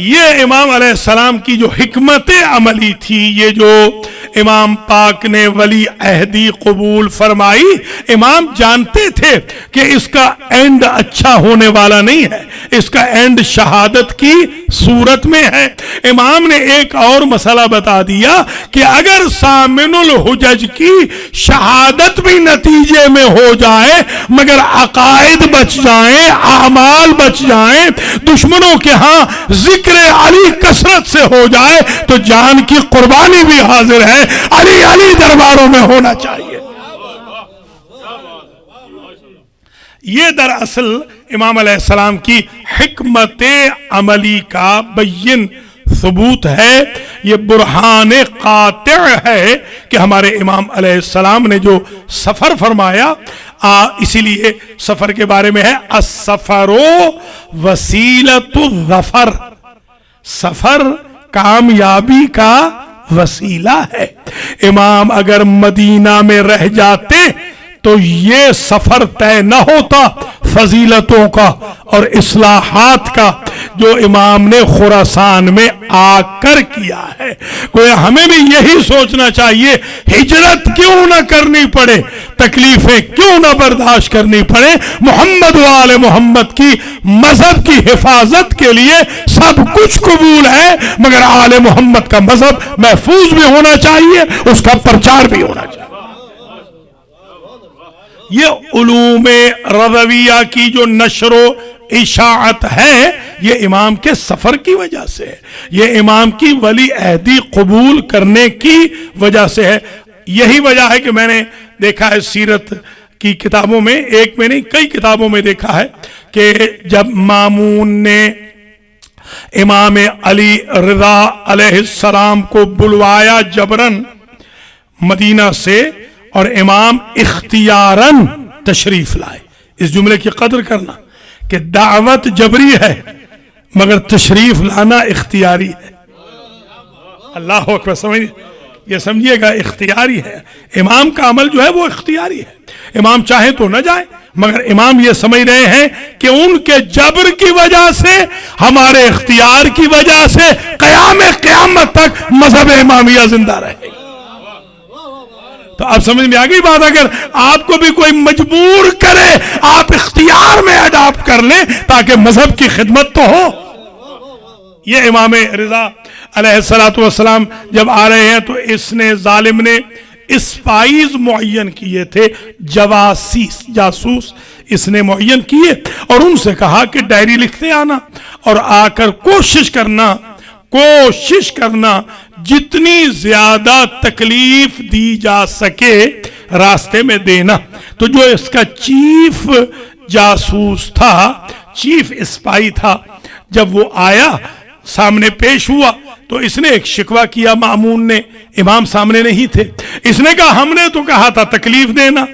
یہ امام علیہ السلام کی جو حکمت عملی تھی، یہ جو امام پاک نے ولی عہدی قبول فرمائی، امام جانتے تھے کہ اس کا اینڈ اچھا ہونے والا نہیں ہے، اس کا اینڈ شہادت کی صورت میں ہے۔ امام نے ایک اور مسئلہ بتا دیا کہ اگر ثامن الحجج کی شہادت بھی نتیجے میں ہو جائے مگر عقائد بچ جائیں، اعمال بچ جائیں، دشمنوں کے ہاں ذکر علی کثرت سے ہو جائے تو جان کی قربانی بھی حاضر ہے، علی علی درباروں میں ہونا چاہیے۔ یہ دراصل امام علیہ السلام کی حکمت عملی کا بین ثبوت ہے، یہ برہان قاطع ہے کہ ہمارے امام علیہ السلام نے جو سفر فرمایا، اسی لیے سفر کے بارے میں ہے السفر وسیلۃ الظفر، سفر کامیابی کا وسیلہ ہے۔ امام اگر مدینہ میں رہ جاتے تو یہ سفر طے نہ ہوتا فضیلتوں کا اور اصلاحات کا جو امام نے خراسان میں آ کر کیا ہے۔ کوئی ہمیں بھی یہی سوچنا چاہیے، ہجرت کیوں نہ کرنی پڑے، تکلیفیں کیوں نہ برداشت کرنی پڑے، محمد و آل محمد کی مذہب کی حفاظت کے لیے سب کچھ قبول ہے، مگر آل محمد کا مذہب محفوظ بھی ہونا چاہیے، اس کا پرچار بھی ہونا چاہیے۔ یہ علوم رضویہ کی جو نشر و اشاعت ہے یہ امام کے سفر کی وجہ سے ہے، یہ امام کی ولی عہدی قبول کرنے کی وجہ سے ہے۔ یہی وجہ ہے کہ میں نے دیکھا ہے سیرت کی کتابوں میں، ایک میں نہیں کئی کتابوں میں دیکھا ہے کہ جب مامون نے امام علی رضا علیہ السلام کو بلوایا جبرن مدینہ سے، اور امام اختیاراً تشریف لائے۔ اس جملے کی قدر کرنا کہ دعوت جبری ہے مگر تشریف لانا اختیاری ہے۔ اللہ اکبر، یہ سمجھیے گا اختیاری ہے۔ امام کا عمل جو ہے وہ اختیاری ہے، امام چاہے تو نہ جائے، مگر امام یہ سمجھ رہے ہیں کہ ان کے جبر کی وجہ سے، ہمارے اختیار کی وجہ سے قیامت تک مذہب امامیہ زندہ رہے گا۔ تو اب سمجھ میں آگئی بات، اگر آپ کو بھی کوئی مجبور کرے آپ اختیار میں اڈاپٹ کر لیں تاکہ مذہب کی خدمت تو ہو۔ یہ امام رضا علیہ السلام جب آ رہے ہیں تو اس نے ظالم نے اسپائیز معین کیے تھے، جاسوس اس نے معین کیے، اور ان سے کہا کہ ڈائری لکھتے آنا اور آ کر کوشش کرنا جتنی زیادہ تکلیف دی جا سکے راستے میں دینا۔ تو جو اس کا چیف جاسوس تھا، چیف اسپائی تھا، جب وہ آیا سامنے پیش ہوا تو اس نے ایک شکوہ کیا مامون نے، امام سامنے نہیں تھے۔ اس نے کہا ہم نے تو کہا تھا تکلیف دینا،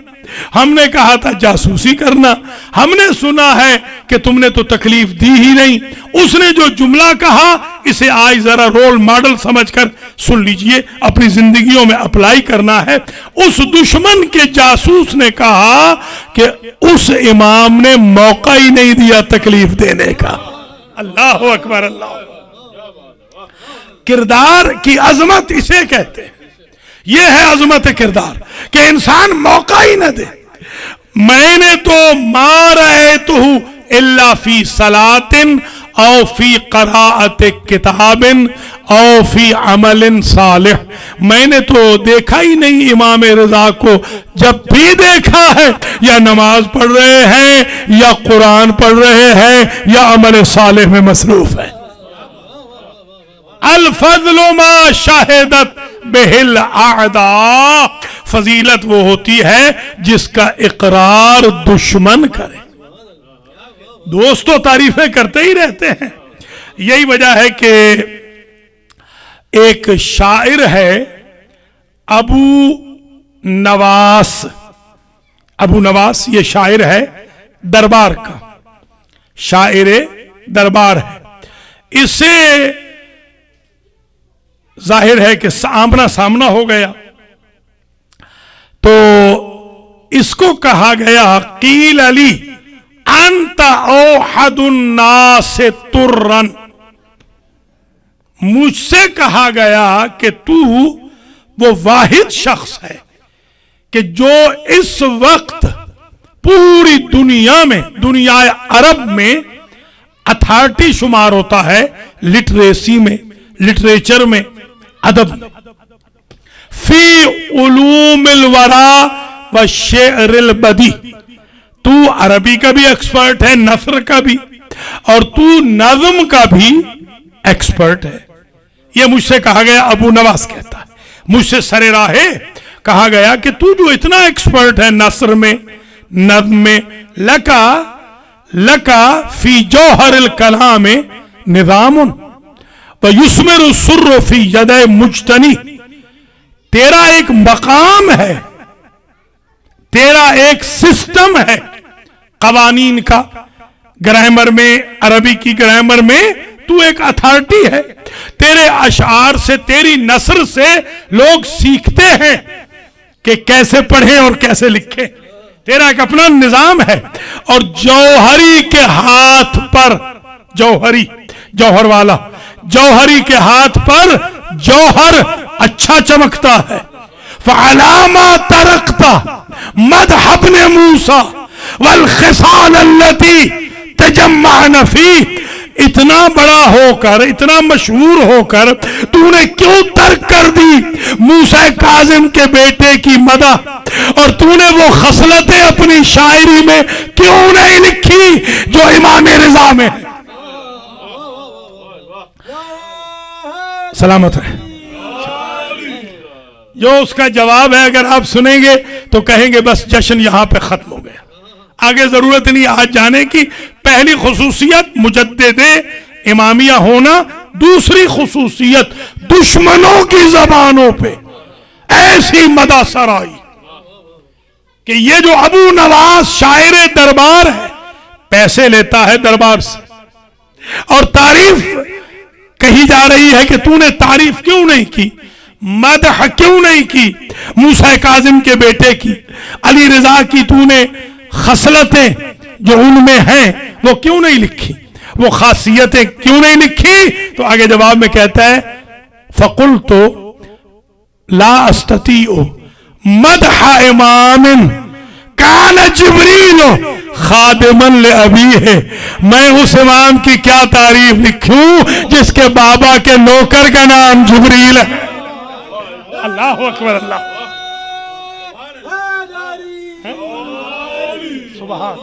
ہم نے کہا تھا جاسوسی کرنا، ہم نے سنا ہے کہ تم نے تو تکلیف دی ہی نہیں۔ اس نے جو جملہ کہا اسے آج ذرا رول ماڈل سمجھ کر سن لیجئے، اپنی زندگیوں میں اپلائی کرنا ہے۔ اس دشمن کے جاسوس نے کہا کہ اس امام نے موقع ہی نہیں دیا تکلیف دینے کا۔ اللہ اکبر، اللہ۔ کردار کی عظمت اسے کہتے ہیں، یہ ہے عظمت کردار کہ انسان موقع ہی نہ دے۔ میں نے تو ما رأیتہ الا فی صلاۃ او فی قراءت کتاب او فی عمل صالح، میں نے تو دیکھا ہی نہیں امام رضا کو، جب بھی دیکھا ہے یا نماز پڑھ رہے ہیں یا قرآن پڑھ رہے ہیں یا عمل صالح میں مصروف ہے۔ الفضل ما شاہدت بہل اعداء، فضیلت وہ ہوتی ہے جس کا اقرار دشمن کرے۔ دوست تو تعریفیں کرتے ہی رہتے ہیں۔ یہی وجہ ہے کہ ایک شاعر ہے ابو نواس، یہ شاعر ہے دربار کا، شاعر دربار ہے۔ اسے ظاہر ہے کہ آمنا سامنا ہو گیا تو اس کو کہا گیا قیل علی انت اوحد الناس ترن، مجھ سے کہا گیا کہ تو وہ واحد شخص ہے کہ جو اس وقت پوری دنیا میں، دنیا عرب میں اتھارٹی شمار ہوتا ہے لٹریسی میں، لٹریچر میں، ادب میں، فی علوم الورا والشعر البدی، تو عربی کا بھی ایکسپرٹ ہے، نثر کا بھی، اور تو نظم کا بھی ایکسپرٹ ہے۔ یہ مجھ سے کہا گیا، ابو نواس کہتا ہے، مجھ سے سر راہے کہا گیا کہ تو جو اتنا ایکسپرٹ ہے نثر میں، نظم میں، لکا فی جوہر الکلام نظام ویثمر السر فی ید مجتنی، تیرا ایک مقام ہے، تیرا ایک سسٹم ہے قوانین کا، گرامر میں، عربی کی گرامر میں تو ایک اتھارٹی ہے، تیرے اشعار سے، تیری نثر سے لوگ سیکھتے ہیں کہ کیسے پڑھیں اور کیسے لکھیں۔ تیرا ایک اپنا نظام ہے. اور جوہری کے ہاتھ پر، جوہر والا جوہری کے ہاتھ پر جوہر اچھا چمکتا ہے. فعلامہ ترکتا مدح ابن موسیٰ والخصال التي تجمعن فيه. اتنا بڑا ہو کر، اتنا مشہور ہو کر تو نے کیوں ترک کر دی موسیٰ کاظم کے بیٹے کی مدح، اور تو نے وہ خصلتیں اپنی شاعری میں کیوں نہیں لکھی جو امام رضا میں؟ سلامت ہے. جو اس کا جواب ہے اگر آپ سنیں گے تو کہیں گے بس جشن یہاں پہ ختم ہو گیا، آگے ضرورت نہیں آج جانے کی. پہلی خصوصیت مجدد امامیہ ہونا، دوسری خصوصیت دشمنوں کی زبانوں پہ ایسی مدح سرائی کہ یہ جو ابو نواز شاعر دربار ہے، پیسے لیتا ہے دربار سے، اور تعریف کہی جا رہی ہے کہ تو نے تعریف کیوں نہیں کی، مدح کیوں نہیں کی موسیٰ کاظم کے بیٹے کی، علی رضا کی تو نے خصلتیں جو ان میں ہیں وہ کیوں نہیں لکھی، وہ خاصیتیں کیوں نہیں لکھی؟ تو آگے جواب میں کہتا ہے فَقُلْتُ لَا أَسْتَطِيعُ مَدْحَ إِمَامٍ كَانَ جِبْرِيلُ خَادِمًا لِأَبِيهِ. میں اس امام کی کیا تعریف لکھوں جس کے بابا کے نوکر کا نام جبریل ہے. اللہ اکبر. اللہ سبحان.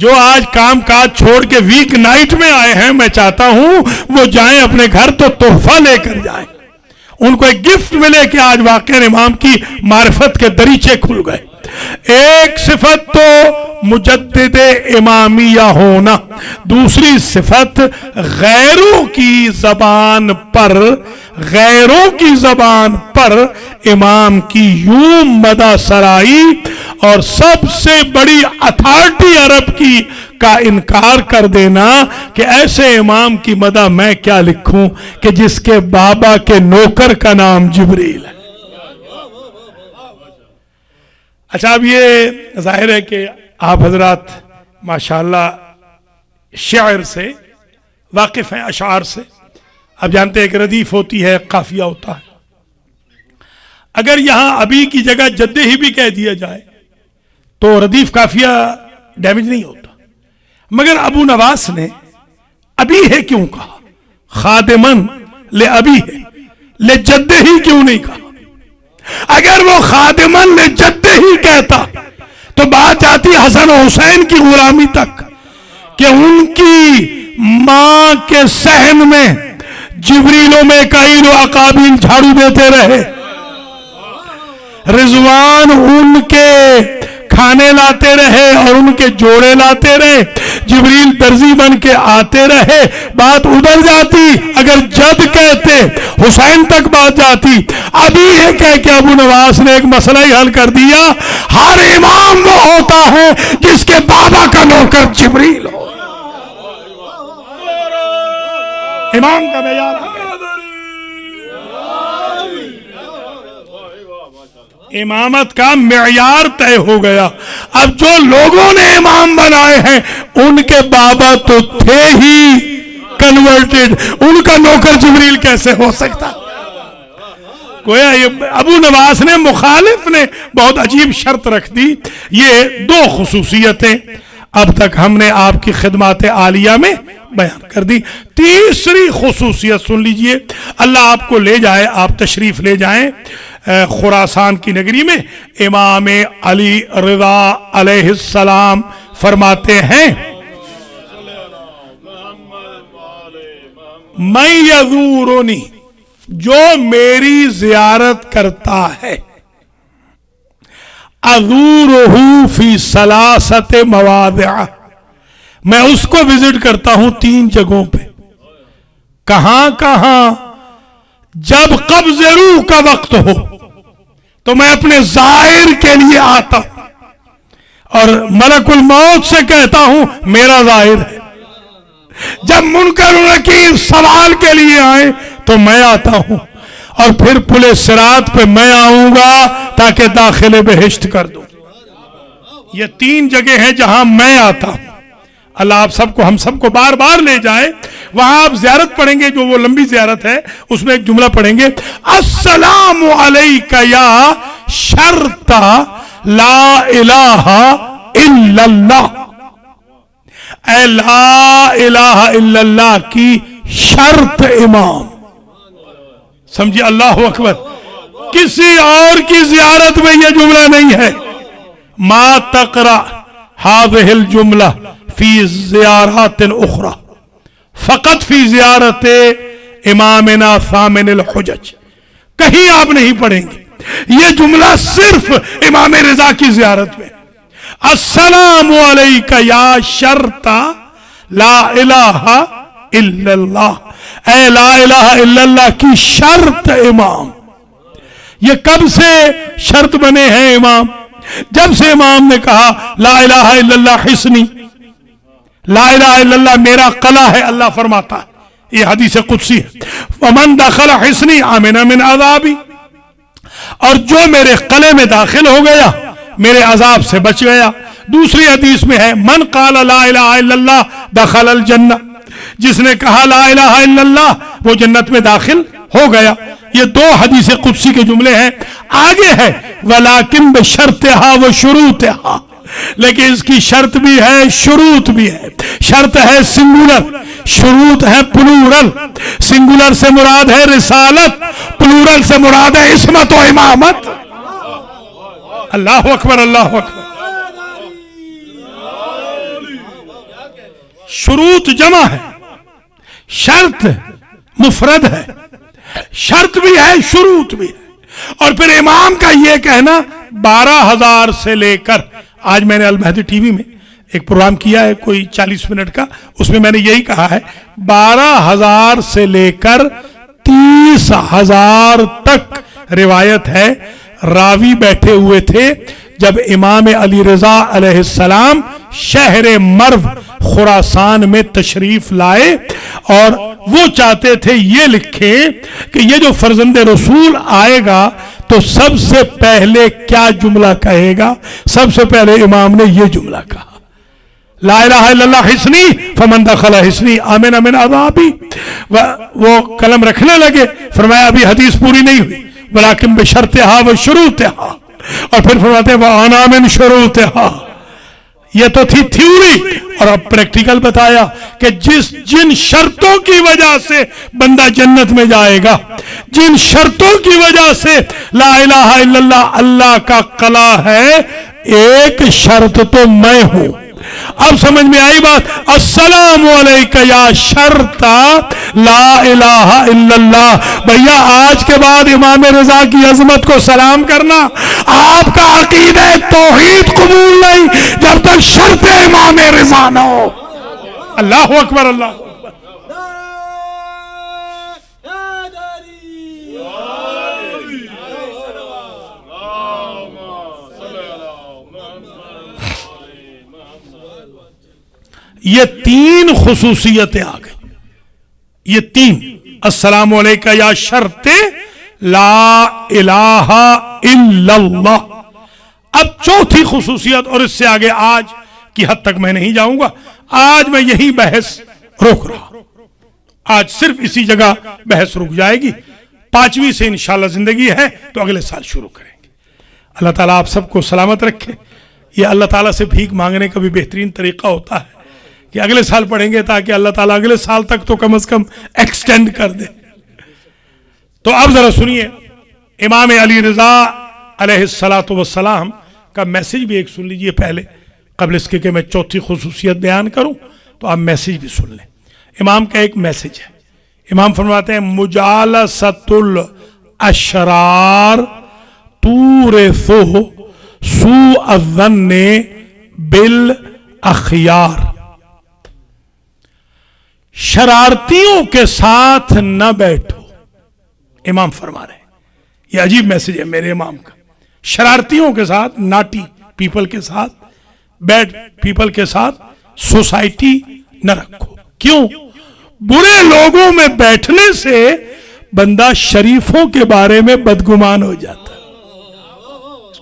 جو آج کام کاج چھوڑ کے ویک نائٹ میں آئے ہیں، میں چاہتا ہوں وہ جائیں اپنے گھر تو تحفہ لے کر جائیں، ان کو ایک گفٹ ملے کہ آج واقعہ امام کی معرفت کے دریچے کھل گئے. ایک صفت تو مجدد امامیہ ہونا، دوسری صفت غیروں کی زبان پر امام کی یوں مدح سرائی، اور سب سے بڑی اتھارٹی عرب کی کا انکار کر دینا کہ ایسے امام کی مدح میں کیا لکھوں کہ جس کے بابا کے نوکر کا نام جبریل ہے. اچھا، اب یہ ظاہر ہے کہ آپ حضرات ماشاءاللہ شعر سے واقف ہیں، اشعار سے. اب جانتے ہیں کہ ردیف ہوتی ہے، قافیہ ہوتا ہے. اگر یہاں ابھی کی جگہ جدے ہی بھی کہہ دیا جائے تو ردیف قافیہ ڈیمیج نہیں ہوتا، مگر ابو نواس نے ابی ہے کیوں کہا، خادمن لے ابی ہے، لے جدے ہی کیوں نہیں کہا؟ اگر وہ خادمن لے جدے ہی کہتا تو بات جاتی حسن و حسین کی غلامی تک کہ ان کی ماں کے صحن میں جبریل و میکائیل و عقابیل جھاڑو دیتے رہے، رضوان ان کے کھانے لاتے رہے اور ان کے جوڑے لاتے رہے، جبریل درزی بن کے آتے رہے. بات ادھر جاتی، اگر جد کہتے حسین تک بات جاتی. ابھی ہے کہہ کے ابو نواس نے ایک مسئلہ ہی حل کر دیا، ہر امام وہ ہوتا ہے جس کے بابا کا نوکر جبریل ہو. امام کا معیار امامت کا معیار طے ہو گیا. اب جو لوگوں نے امام بنائے ہیں ان کے بابا تو تھے ہی کنورٹڈ، ان کا نوکر جبریل کیسے ہو سکتا؟ گویا یہ ابو نواس نے، مخالف نے بہت عجیب شرط رکھ دی. یہ دو خصوصیتیں اب تک ہم نے آپ کی خدمات عالیہ میں بیان کر دی. تیسری خصوصیت سن لیجئے. اللہ آپ کو لے جائے، آپ تشریف لے جائیں خراسان کی نگری میں. امام علی رضا علیہ السلام فرماتے ہیں میں یزورنی، جو میری زیارت کرتا ہے، ازورہ فی ثلاثت مواضع، میں اس کو وزٹ کرتا ہوں 3 جگہوں پہ. کہاں کہاں؟ جب قبض روح کا وقت ہو تو میں اپنے زائر کے لیے آتا ہوں اور ملک الموت سے کہتا ہوں میرا زائر ہے. جب منکر و نکیر سوال کے لیے آئے تو میں آتا ہوں، اور پھر پل صراط پہ میں آؤں گا تاکہ داخل بہشت کر دوں. یہ 3 جگہ ہیں جہاں میں آتا ہوں. اللہ آپ سب کو, ہم سب کو بار بار لے جائے. وہاں آپ زیارت پڑھیں گے, جو وہ لمبی زیارت ہے, اس میں ایک جملہ پڑھیں گے, السلام علیکہ یا شرط لا الہ الا اللہ. اے لا الہ الا اللہ کی شرط امام. سمجھے؟ اللہ اکبر. کسی اور کی زیارت میں یہ جملہ نہیں ہے. ما تقرأ هذه الجملہ فی زیارات اخرى فقط فی زیارت امامنا ثامن الحجج. کہیں آپ نہیں پڑھیں گے یہ جملہ, صرف امام رضا کی زیارت میں. السلام علیکہ یا شرط لا الہ الا اللہ. اے لا الہ الا اللہ کی شرط امام. یہ کب سے شرط بنے ہیں امام؟ جب سے امام نے کہا لا الہ الا اللہ حصنی, لا الہ الا اللہ میرا قلعہ ہے. اللہ فرماتا ہے, یہ حدیث قدسی ہے, ومن دخل حصنی آمن من عذابی, اور جو میرے قلعے میں داخل ہو گیا میرے عذاب سے بچ گیا. دوسری حدیث میں ہے من قال لا الہ الا اللہ دخل الجنہ, جس نے کہا لا الہ الا اللہ وہ جنت میں داخل ہو گیا. یہ 2 حدیث قدسی کے جملے ہیں. آگے ہے ولیکن بشرطہا و شروطہا, لیکن اس کی شرط بھی ہے شروط بھی ہے. شرط ہے سنگولر, شروط ہے پلورل. سنگولر سے مراد ہے رسالت, پلورل سے مراد ہے عصمت و امامت. اللہ اکبر, اللہ اکبر. شروط جمع ہے, شرط مفرد ہے. شرط بھی ہے شروط بھی ہے. اور پھر امام کا یہ کہنا 12,000 سے لے کر, آج میں نے المہدی ٹی وی میں ایک پروگرام کیا ہے کوئی 40 منٹ کا, اس میں نے یہی کہا ہے 12,000 سے لے کر 30,000 تک روایت ہے. راوی بیٹھے ہوئے تھے جب امام علی رضا علیہ السلام شہر مرو خراسان میں تشریف لائے, اور وہ چاہتے تھے یہ لکھیں کہ یہ جو فرزند رسول آئے گا تو سب سے پہلے کیا جملہ کہے گا. سب سے پہلے امام نے یہ جملہ کہا لا الہ الا اللہ حصنی فمن دخل حصنی آمن من عذابی. وہ قلم رکھنے لگے, فرمایا ابھی حدیث پوری نہیں ہوئی, ولیکن بشرطہا و شروطہا, اور پھر فرماتے ہیں وَأَنَا مِن شُرُوطِهَا. یہ تو تھی تھیوری, اور اب پریکٹیکل بتایا کہ جن شرطوں کی وجہ سے بندہ جنت میں جائے گا, جن شرطوں کی وجہ سے لا الہ الا اللہ اللہ کا قلعہ ہے, ایک شرط تو میں ہوں. اب سمجھ میں آئی بات. السلام علیکہ یا شرط لا الہ الا اللہ. بھیا آج کے بعد امام رضا کی عظمت کو سلام کرنا, آپ کا عقیدہ توحید قبول نہیں جب تک شرط امام رضا نہ ہو. اللہ اکبر, اللہ اکبر. یہ 3 خصوصیتیں آ گئی. یہ 3 السلام علیکہ یا شرط لا الہ الا اللہ. اب چوتھی خصوصیت, اور اس سے آگے آج کی حد تک میں نہیں جاؤں گا, آج میں یہی بحث روک رہا ہوں. آج صرف اسی جگہ بحث رک جائے گی. 5ویں سے انشاءاللہ زندگی ہے تو اگلے سال شروع کریں گے. اللہ تعالیٰ آپ سب کو سلامت رکھے. یہ اللہ تعالیٰ سے بھیک مانگنے کا بھی بہترین طریقہ ہوتا ہے کہ اگلے سال پڑھیں گے تاکہ اللہ تعالیٰ اگلے سال تک تو کم از کم ایکسٹینڈ کر دے. تو اب ذرا سنیے, امام علی رضا علیہ السلام کا میسج بھی ایک سن لیجئے پہلے, قبل اس کے کہ میں چوتھی خصوصیت بیان کروں تو آپ میسج بھی سن لیں. امام کا ایک میسج ہے. امام فرماتے ہیں مجالست الاشرار تورث سوء الظن بالاخیار. شرارتیوں کے ساتھ نہ بیٹھو. امام فرما رہے ہیں, یہ عجیب میسج ہے میرے امام کا. شرارتیوں کے ساتھ, ناٹی پیپل کے ساتھ, بیڈ پیپل کے ساتھ سوسائٹی نہ رکھو. کیوں؟ برے لوگوں میں بیٹھنے سے بندہ شریفوں کے بارے میں بدگمان ہو جاتا ہے.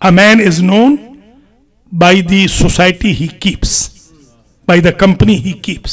A man is known by the society he keeps, by the company he keeps.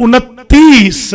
29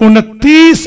29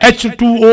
H2O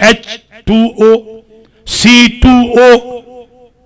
H2O, C2O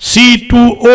C2O,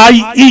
IE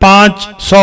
500,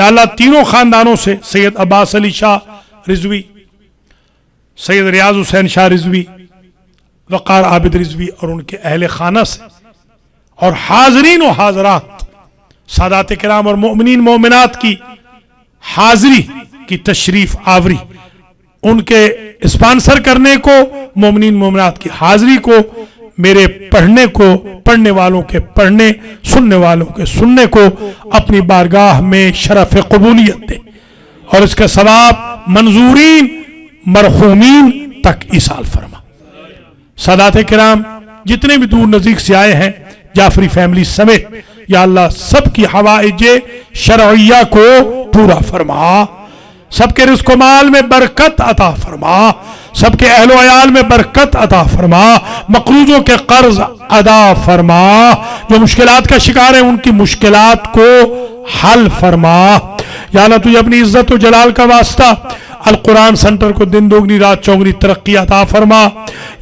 یا اللہ تینوں خاندانوں سے، سید عباس علی شاہ رضوی، سید ریاض حسین شاہ رضوی، وقار عابد رضوی اور ان کے اہل خانہ سے، اور حاضرین و حاضرات سادات کرام اور مومنین مومنات کی حاضری کی تشریف آوری، ان کے اسپانسر کرنے کو، مومنین مومنات کی حاضری کو، میرے پڑھنے کو، پڑھنے والوں کے پڑھنے، سننے والوں کے سننے کو اپنی بارگاہ میں شرف قبولیت دے، اور اس کا ثواب منظورین مرحومین تک ایصال فرما۔ سادات کرام جتنے بھی دور نزدیک سے آئے ہیں جعفری فیملی سمیت، یا اللہ سب کی حوائج شرعیہ کو پورا فرما، سب کے رزق و مال میں برکت عطا فرما، سب کے اہل و عیال میں برکت عطا فرما، مقروضوں کے قرض ادا فرما، جو مشکلات کا شکار ہیں ان کی مشکلات کو حل فرما۔ یا اللہ تجھے اپنی عزت و جلال کا واسطہ القرآن سنٹر کو دن دوگنی رات چوگنی ترقی عطا فرما۔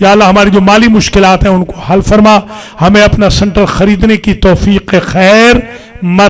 یا اللہ ہماری جو مالی مشکلات ہیں ان کو حل فرما، ہمیں اپنا سنٹر خریدنے کی توفیق خیر مت